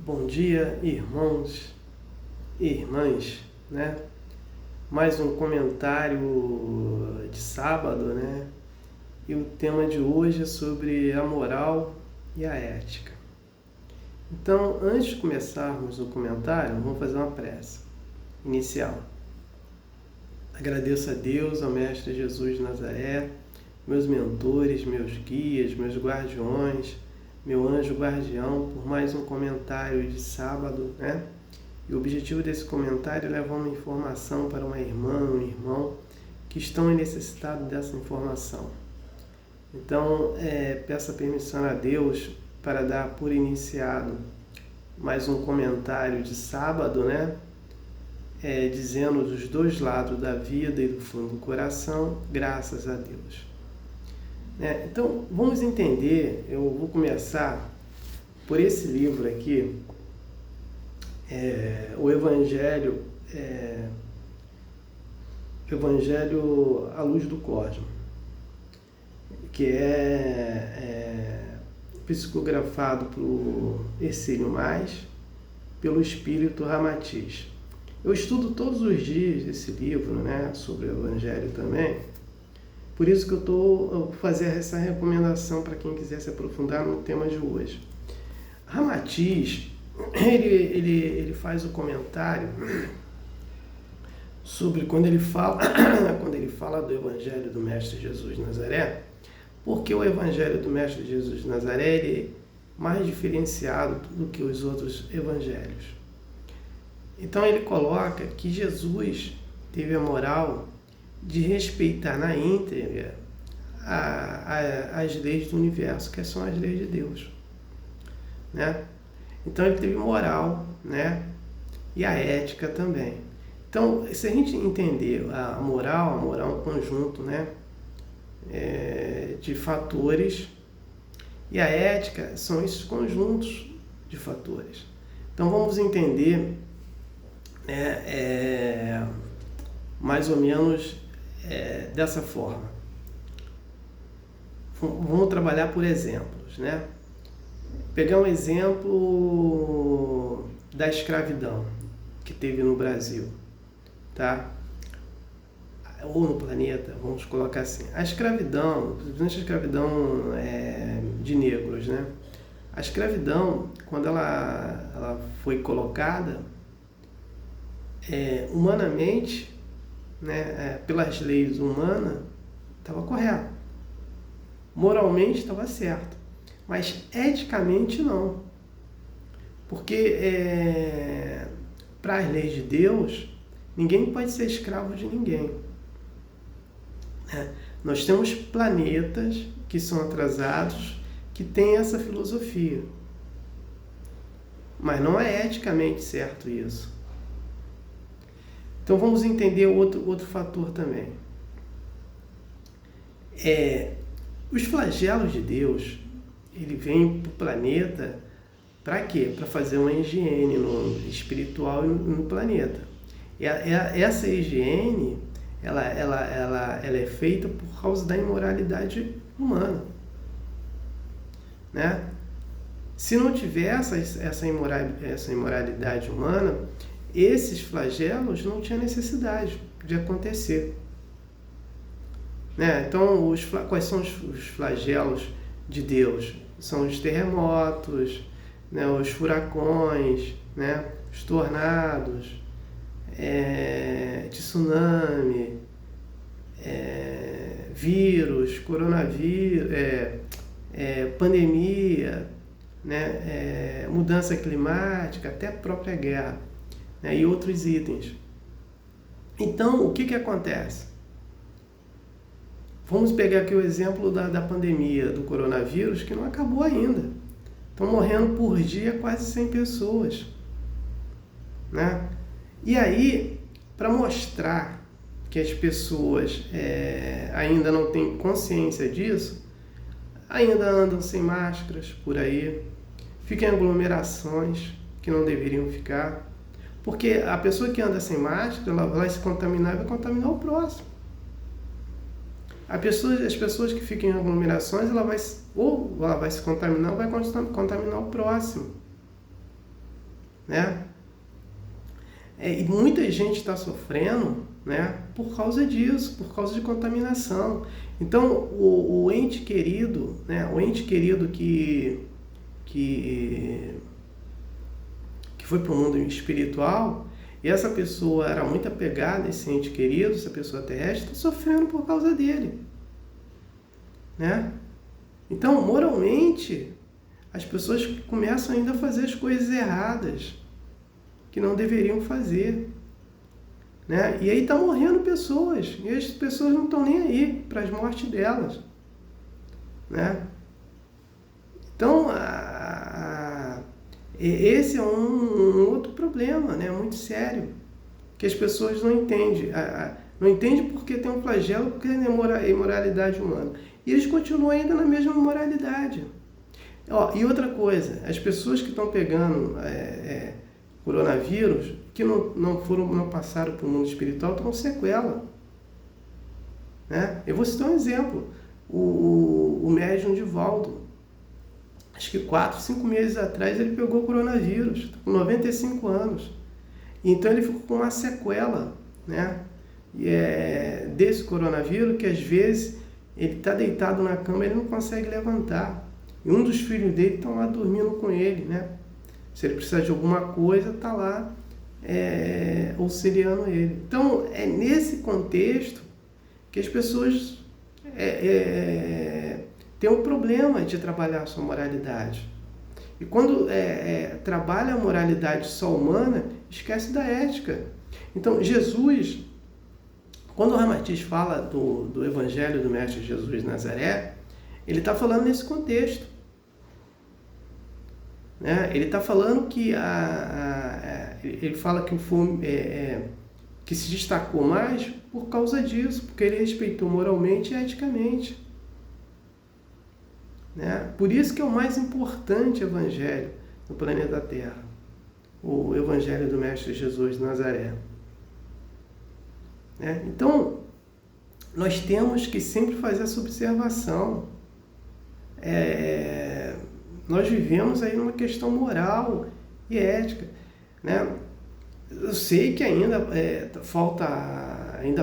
Bom dia, irmãos e irmãs, né? Mais um comentário de sábado, né? E o tema de hoje é sobre a moral e a ética. Então, antes de começarmos o comentário, vamos fazer uma prece inicial. Agradeço a Deus, ao Mestre Jesus de Nazaré, meus mentores, meus guias, meus guardiões, meu anjo guardião, por mais um comentário de sábado, né? E o objetivo desse comentário é levar uma informação para uma irmã, um irmão que estão necessitados dessa informação. Então, peço a permissão a Deus para dar por iniciado mais um comentário de sábado, né? Dizendo dos dois lados da vida e do fundo do coração, graças a Deus. Então, vamos entender, eu vou começar por esse livro aqui, o Evangelho à Luz do Cosmo, que é psicografado por Hercílio Mais, pelo Espírito Ramatiz. Eu estudo todos os dias esse livro, né, sobre o Evangelho também. Por isso que eu estou fazendo essa recomendação para quem quiser se aprofundar no tema de hoje. Ramatiz, ele faz o comentário sobre quando ele fala do Evangelho do Mestre Jesus de Nazaré, porque o Evangelho do Mestre Jesus de Nazaré ele é mais diferenciado do que os outros evangelhos. Então ele coloca que Jesus teve a moral de respeitar na íntegra as leis do universo, que são as leis de Deus, né? Então ele teve moral, né? E a ética também. Então, se a gente entender a moral é um conjunto, né? De fatores, e a ética são esses conjuntos de fatores. Então vamos entender, mais ou menos dessa forma. Vamos trabalhar por exemplos, né? Pegar um exemplo da escravidão que teve no Brasil, tá? Ou no planeta, vamos colocar assim. A escravidão, principalmente a escravidão de negros, né? A escravidão, quando ela foi colocada, humanamente, né, pelas leis humanas, estava correto. Moralmente estava certo. Mas eticamente não. Porque para as leis de Deus, ninguém pode ser escravo de ninguém. Nós temos planetas que são atrasados, que têm essa filosofia. Mas não é eticamente certo isso. Então vamos entender outro fator também. Os flagelos de Deus, ele vem para o planeta para quê? Para fazer uma higiene espiritual no planeta. E essa higiene, ela é feita por causa da imoralidade humana, né? Se não tivesse essa imoralidade humana, esses flagelos não tinham necessidade de acontecer, né? Então, quais são os flagelos de Deus? São os terremotos, né? Os furacões, né? Os tornados, tsunami, vírus, coronavírus, pandemia, né? Mudança climática, até a própria guerra, né? E outros itens. Então, o que acontece? Vamos pegar aqui o exemplo da pandemia do coronavírus, que não acabou ainda. Estão morrendo por dia quase 100 pessoas, né? E aí, para mostrar que as pessoas ainda não têm consciência disso, ainda andam sem máscaras por aí, ficam em aglomerações que não deveriam ficar, porque a pessoa que anda sem máscara, ela vai se contaminar e vai contaminar o próximo. As pessoas que ficam em aglomerações, ela vai se contaminar ou vai contaminar o próximo. né? E muita gente está sofrendo, né, por causa disso, por causa de contaminação. Então, o ente querido, né, o ente querido que foi para o mundo espiritual, e essa pessoa era muito apegada a esse ente querido, essa pessoa terrestre, está sofrendo por causa dele, né? Então, moralmente, as pessoas começam ainda a fazer as coisas erradas que não deveriam fazer, né? E aí está morrendo pessoas, e as pessoas não estão nem aí para as mortes delas, né? Então, esse é um outro problema, né? Muito sério, que as pessoas não entendem. Não entendem porque tem um flagelo, porque é imoralidade humana. E eles continuam ainda na mesma moralidade. E outra coisa, as pessoas que estão pegando coronavírus, que não passaram para o mundo espiritual, estão com sequela, né? Eu vou citar um exemplo. O médium Divaldo, acho que 4, 5 meses atrás, ele pegou coronavírus, com 95 anos. Então ele ficou com uma sequela, né? Desse coronavírus, que às vezes ele está deitado na cama e ele não consegue levantar. E um dos filhos dele estão lá dormindo com ele, né? Se ele precisar de alguma coisa, está lá auxiliando ele. Então, é nesse contexto que as pessoas têm um problema de trabalhar a sua moralidade. E quando trabalha a moralidade só humana, esquece da ética. Então, Jesus, quando o Ramatiz fala do Evangelho do Mestre Jesus de Nazaré, ele está falando nesse contexto, né? Ele está falando que ele fala que que se destacou mais por causa disso, porque ele respeitou moralmente e eticamente, né? Por isso que é o mais importante evangelho no planeta Terra, o Evangelho do Mestre Jesus de Nazaré, né? Então, nós temos que sempre fazer essa observação. Nós vivemos aí numa questão moral e ética, né? Eu sei que ainda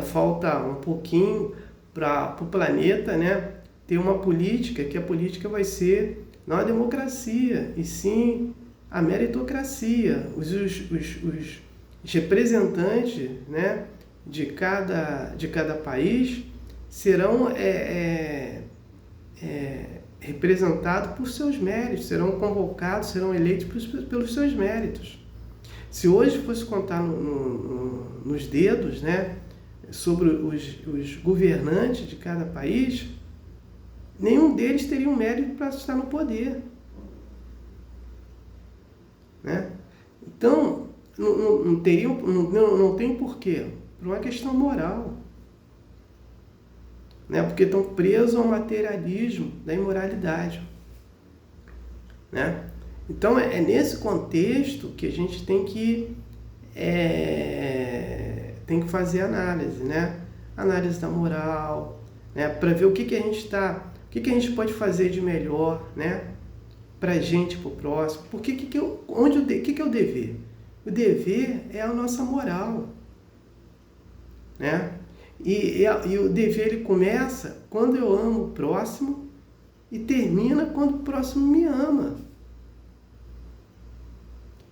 falta um pouquinho para o planeta, né, ter uma política, que a política vai ser não a democracia, e sim a meritocracia. Os representantes, né, de cada país serão representados por seus méritos, serão convocados, serão eleitos pelos seus méritos. Se hoje fosse contar nos dedos, né, sobre os governantes de cada país, nenhum deles teria um mérito para estar no poder, né? Então, não tem porquê, por uma questão moral, né? Porque estão presos ao materialismo da imoralidade, né? Então, é nesse contexto que a gente tem que fazer análise, né? Análise da moral, né? Para ver o que a gente pode fazer de melhor, né? Para a gente, para o próximo. O que é o dever? O dever é a nossa moral, né? E o dever, ele começa quando eu amo o próximo e termina quando o próximo me ama.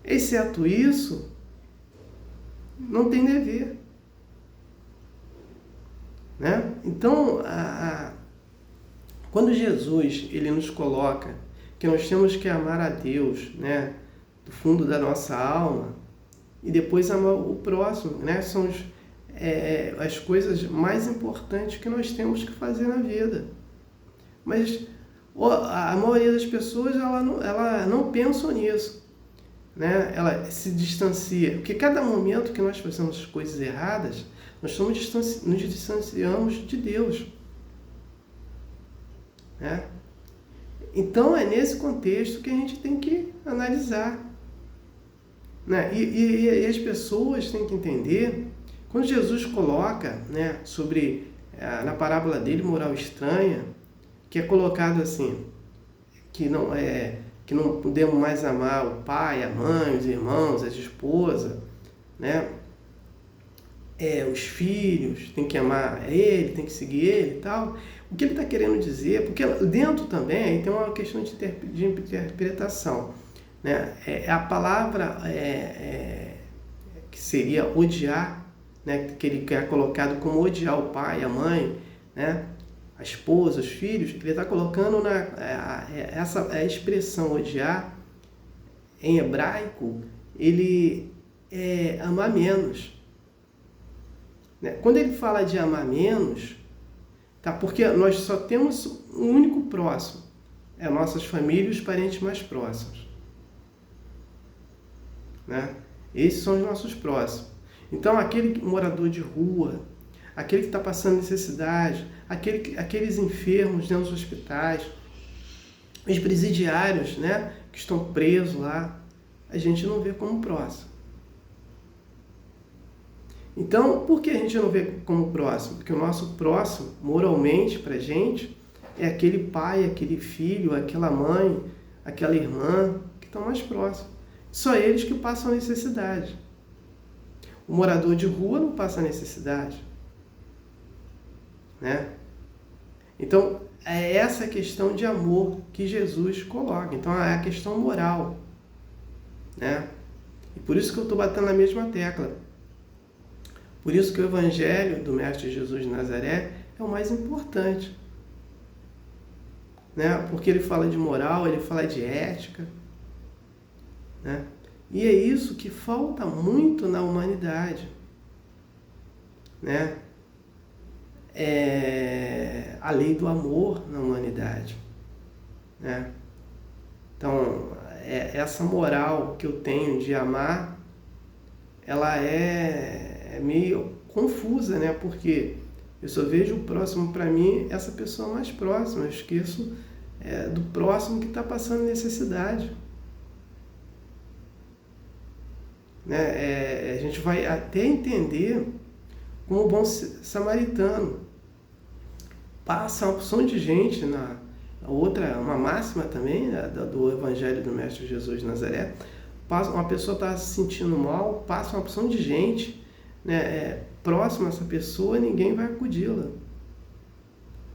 Exceto isso, não tem dever, né? Então, quando Jesus ele nos coloca que nós temos que amar a Deus, né, do fundo da nossa alma, e depois amar o próximo, né, são as coisas mais importantes que nós temos que fazer na vida. Mas a maioria das pessoas ela não pensam nisso, né? Ela se distancia, porque cada momento que nós fazemos coisas erradas, nós nos distanciamos de Deus, né? Então é nesse contexto que a gente tem que analisar, né? E as pessoas têm que entender, quando Jesus coloca, né, na parábola dele, moral estranha, que é colocado assim, que que não podemos mais amar o pai, a mãe, os irmãos, a esposa, né? Os filhos, tem que amar ele, tem que seguir ele e tal. O que ele está querendo dizer, porque dentro também aí tem uma questão de interpretação, né? A palavra que seria odiar, né? Que ele quer colocado como odiar o pai, a mãe, né? A esposa, os filhos, ele está colocando essa expressão odiar, em hebraico, ele é amar menos. Né? Quando ele fala de amar menos, tá? Porque nós só temos um único próximo, nossas famílias e os parentes mais próximos. Né? Esses são os nossos próximos. Então, aquele morador de rua, aquele que está passando necessidade, aqueles enfermos dentro dos hospitais, os presidiários, né, que estão presos lá, a gente não vê como próximo. Então, por que a gente não vê como próximo? Porque o nosso próximo, moralmente, para a gente, é aquele pai, aquele filho, aquela mãe, aquela irmã, que estão mais próximos. Só eles que passam necessidade. O morador de rua não passa necessidade. Né? Então, é essa questão de amor que Jesus coloca. Então, é a questão moral. Né? E por isso que eu estou batendo na mesma tecla. Por isso que o Evangelho do Mestre Jesus de Nazaré é o mais importante. Né? Porque ele fala de moral, ele fala de ética. Né? E é isso que falta muito na humanidade. Né? A lei do amor na humanidade. Né? Então, essa moral que eu tenho de amar, ela é meio confusa, né? Porque eu só vejo o próximo para mim, essa pessoa mais próxima. Eu esqueço do próximo que está passando necessidade. Né? A gente vai até entender como o bom samaritano. Passa uma opção de gente uma máxima também, né, do Evangelho do Mestre Jesus de Nazaré. Uma pessoa está se sentindo mal, passa uma opção de gente, né, próxima a essa pessoa, ninguém vai acudi-la.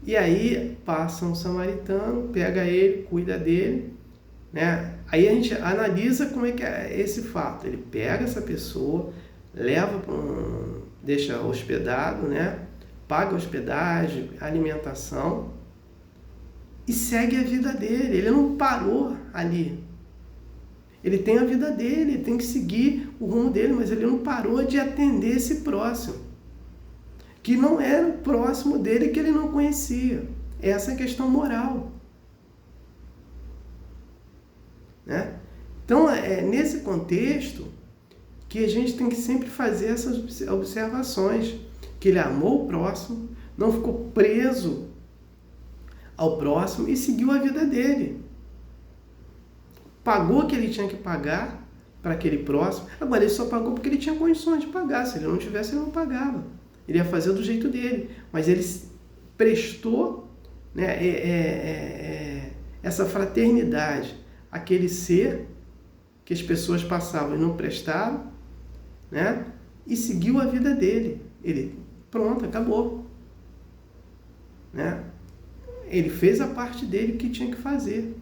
E aí passa um samaritano, pega ele, cuida dele, né? Aí a gente analisa como é que é esse fato. Ele pega essa pessoa, leva deixa hospedado, né? Paga hospedagem, alimentação e segue a vida dele. Ele não parou ali. Ele tem a vida dele, ele tem que seguir o rumo dele, mas ele não parou de atender esse próximo, que não era o próximo dele, que ele não conhecia. Essa é a questão moral. Né? Então, é nesse contexto que a gente tem que sempre fazer essas observações, que ele amou o próximo, não ficou preso ao próximo e seguiu a vida dele. Pagou o que ele tinha que pagar para aquele próximo. Agora, ele só pagou porque ele tinha condições de pagar. Se ele não tivesse, ele não pagava. Ele ia fazer do jeito dele. Mas ele prestou, né, essa fraternidade àquele ser que as pessoas passavam e não prestavam, né, e seguiu a vida dele. Ele, pronto, acabou. Né? Ele fez a parte dele que tinha que fazer.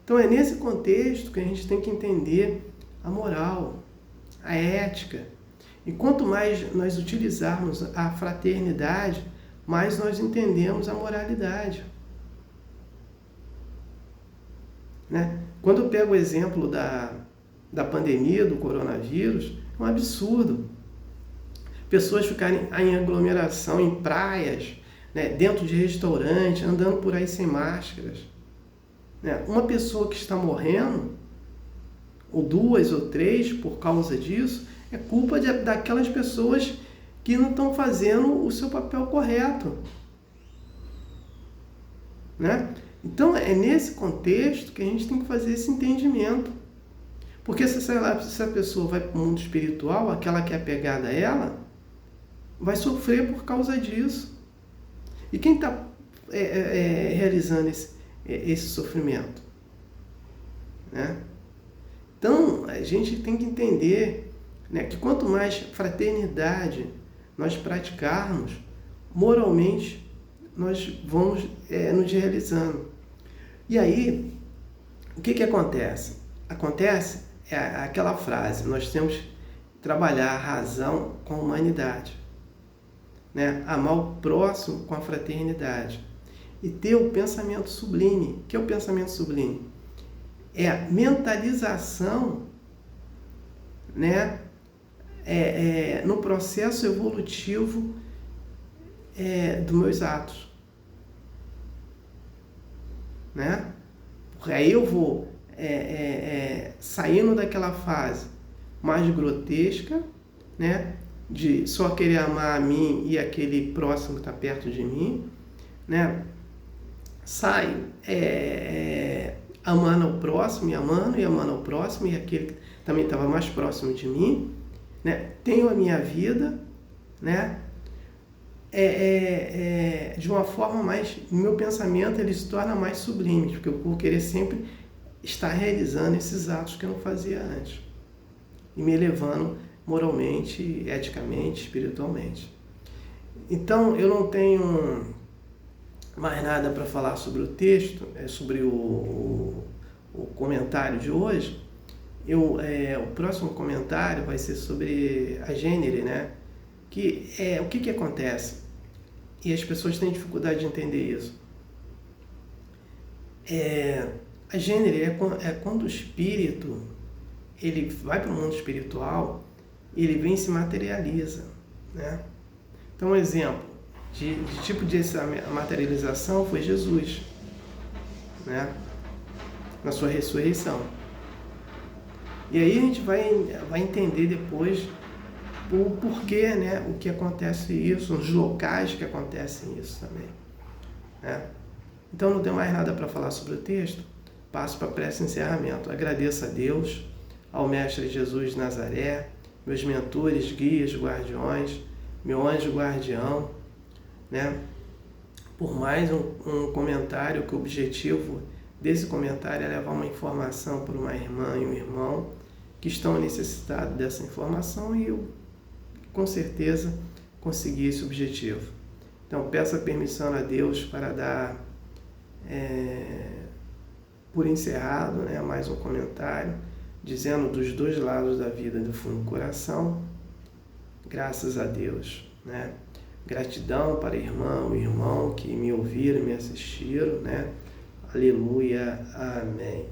Então é nesse contexto que a gente tem que entender a moral, a ética. E quanto mais nós utilizarmos a fraternidade, mais nós entendemos a moralidade. Né? Quando eu pego o exemplo da pandemia, do coronavírus, é um absurdo. Pessoas ficarem em aglomeração, em praias, né, dentro de restaurantes, andando por aí sem máscaras. Né? Uma pessoa que está morrendo, ou duas ou três, por causa disso, é culpa daquelas pessoas que não estão fazendo o seu papel correto. Né? Então, é nesse contexto que a gente tem que fazer esse entendimento. Porque se a pessoa vai para o mundo espiritual, aquela que é apegada a ela, vai sofrer por causa disso. E quem está realizando esse sofrimento? né? Então, a gente tem que entender, né, que quanto mais fraternidade nós praticarmos, moralmente nós vamos nos realizando. E aí, o que acontece? Acontece aquela frase: nós temos que trabalhar a razão com a humanidade, né? Amar o próximo com a fraternidade e ter o pensamento sublime. O que é o pensamento sublime? É a mentalização, né? No processo evolutivo dos meus atos, né? Porque aí eu vou saindo daquela fase mais grotesca, né? De só querer amar a mim e aquele próximo que está perto de mim, né? Saio amando ao próximo, e amando ao próximo, e aquele que também estava mais próximo de mim, né? Tenho a minha vida, né? De uma forma mais... O meu pensamento ele se torna mais sublime, porque eu vou querer sempre estar realizando esses atos que eu não fazia antes, e me elevando moralmente, eticamente, espiritualmente. Então, eu não tenho mais nada para falar sobre o texto, sobre o comentário de hoje. O próximo comentário vai ser sobre a gênere, né? O que acontece? E as pessoas têm dificuldade de entender isso. A gênere é quando o espírito ele vai para o mundo espiritual, ele vem e se materializa, né? Então, um exemplo de tipo de materialização foi Jesus, né? Na sua ressurreição. E aí a gente vai entender depois o porquê, né? O que acontece isso, os locais que acontecem isso também, né? Então, não tenho mais nada para falar sobre o texto. Passo para a prece de encerramento. Agradeço a Deus, ao Mestre Jesus de Nazaré, meus mentores, guias, guardiões, meu anjo guardião, né? Por mais um comentário, que o objetivo desse comentário é levar uma informação para uma irmã e um irmão que estão necessitados dessa informação, e eu, com certeza, consegui esse objetivo. Então, peço a permissão a Deus para dar por encerrado, né, mais um comentário, dizendo dos dois lados da vida, do fundo do coração, graças a Deus, né? Gratidão para a irmã, o irmão que me ouviram, me assistiram, né? Aleluia, amém.